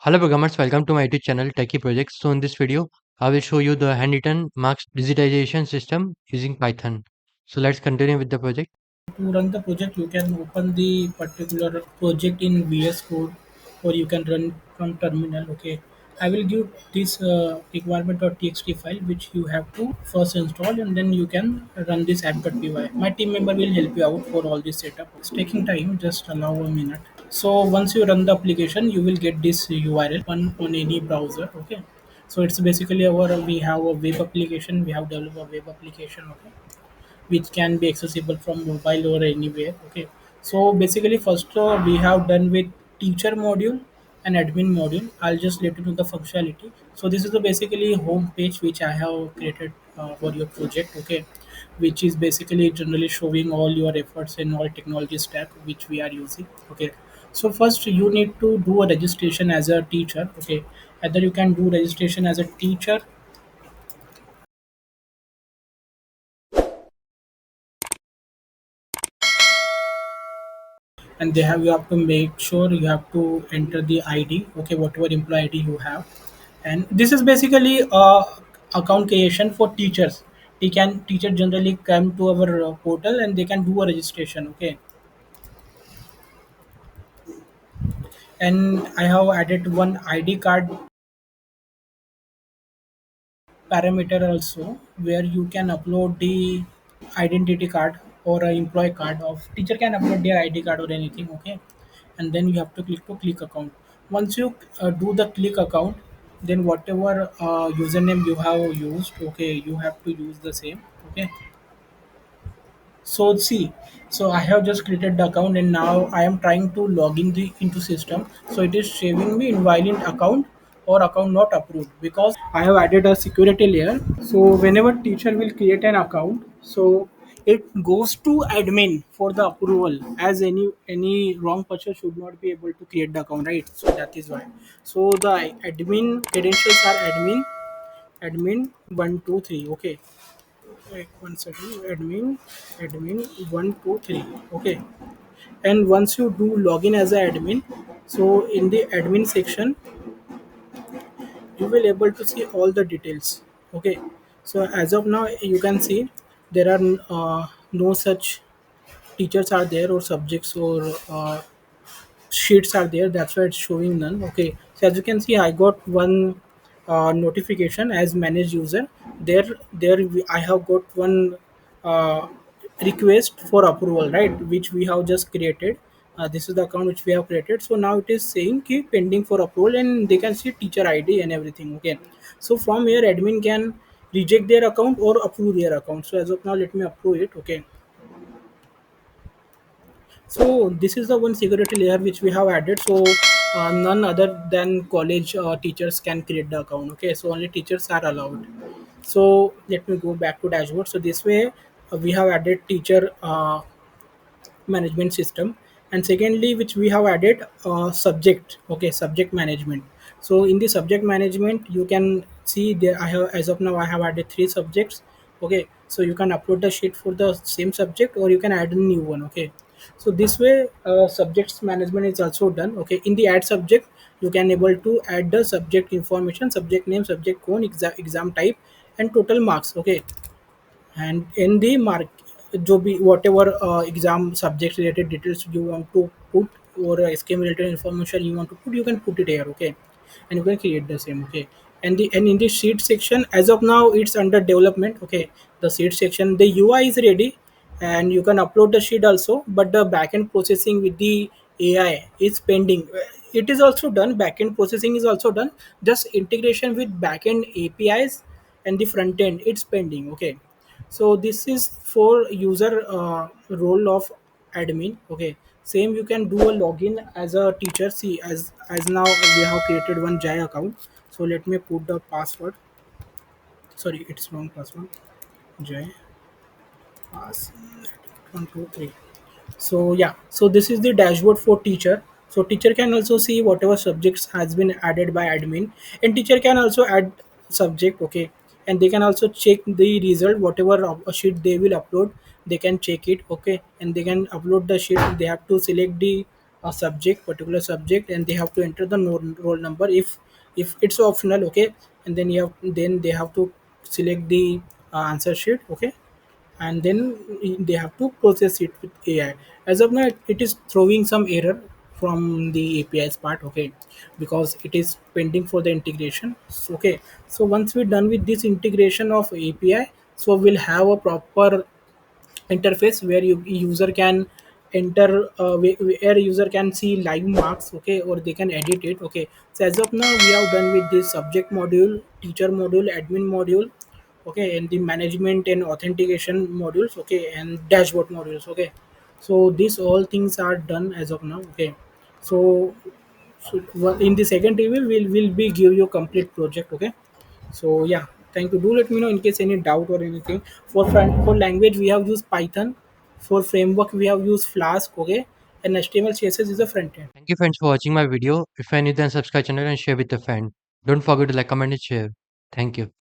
Hello programmers, welcome to my YouTube channel Techie Projects. So in this video, I will show you the handwritten marks digitization system using Python. So let's continue with the project. To run the project, you can open the particular project in VS Code, or you can run from terminal. Okay, I will give this requirement.txt file which you have to first install, and then you can run this app.py. My team member will help you out for all this setup. It's taking time, just allow a minute. So once you run the application, you will get this URL on any browser. Okay, so it's basically we have a web application, we have developed a web application. Okay, which can be accessible from mobile or anywhere. Okay, so basically first we have done with teacher module and admin module. I'll just let you know the functionality. So this is the basically home page which I have created for your project. Okay, which is basically generally showing all your efforts in all technology stack which we are using. Okay, so first you need to do a registration as a teacher. Okay, either you can do registration as a teacher, and they have you have to make sure you have to enter the ID. Okay, whatever employee ID you have. And this is basically account creation for teachers. Teacher generally come to our portal and they can do a registration. Okay, and I have added one ID card parameter also, where you can upload the identity card or a employee card of teacher can upload their ID card or anything. Okay, and then you have to click account. Once you do the click account, then whatever username you have used, okay, you have to use the same. Okay, so see, so I have just created the account and now I am trying to log in the into system. So it is showing me invalid account or account not approved because I have added a security layer. So whenever teacher will create an account, so it goes to admin for the approval, as any wrong person should not be able to create the account, right? So that is why. So the admin credentials are admin 123. Okay, like one second, admin 123. Okay, and once you do login as an admin, so in the admin section you will able to see all the details. Okay, so as of now you can see there are no such teachers are there or subjects or sheets are there. That's why it's showing none. Okay, so as you can see I got one notification as managed user. I have got one uh, request for approval, right, which we have just created. This is the account which we have created. So now it is saying keep pending for approval and they can see teacher ID and everything. Okay, so from here admin can reject their account or approve their account. So as of now let me approve it. Okay, so this is the one security layer which we have added. So none other than college teachers can create the account. Okay, so only teachers are allowed. So let me go back to dashboard. So this way we have added teacher management system, and secondly which we have added subject. Okay, subject management. So in the subject management you can see there I have, as of now I have added three subjects. Okay, so you can upload the sheet for the same subject or you can add a new one. Okay, so this way subjects management is also done. Okay, in the add subject you can able to add the subject information, subject name, subject code, exam type, and total marks. Okay, and in the mark जो भी whatever exam subject related details you want to put or scheme related information you want to put, you can put it here. Okay, and you can create the same. Okay, and in the sheet section as of now it's under development. Okay, the sheet section, the UI is ready and you can upload the sheet also, but the backend processing with the AI is pending. It is also done, backend processing is also done, just integration with backend APIs and the front end it's pending. Okay, so this is for user role of admin. Okay, same you can do a login as a teacher. See, as now we have created one Jai account. So let me put the password. Sorry, it's wrong password. Jai pass 123. So yeah, so this is the dashboard for teacher. So teacher can also see whatever subjects has been added by admin, and teacher can also add subject. Okay, and they can also check the result, whatever sheet they will upload, they can check it. Okay, and they can upload the sheet. They have to select the a subject, particular subject, and they have to enter the roll number if it's optional, okay. And then they have to select the answer sheet, okay, and then they have to process it with AI. As of now, it is throwing some error from the API's part, okay, because it is pending for the integration. So, okay, so once we're done with this integration of API, so we'll have a proper interface where user can enter where user can see live marks, okay, or they can edit it, okay. So as of now we have done with this subject module, teacher module, admin module, okay, and the management and authentication modules, okay, and dashboard modules, okay. So these all things are done as of now, okay. So, in the second review we'll be give you complete project, okay. So yeah, thank you. Do let me know in case any doubt or anything. For language we have used Python. For framework we have used Flask, okay, and HTML CSS is a front end. Thank you friends for watching my video. If you are new then subscribe channel and share with a friend. Don't forget to like, comment and share. Thank you.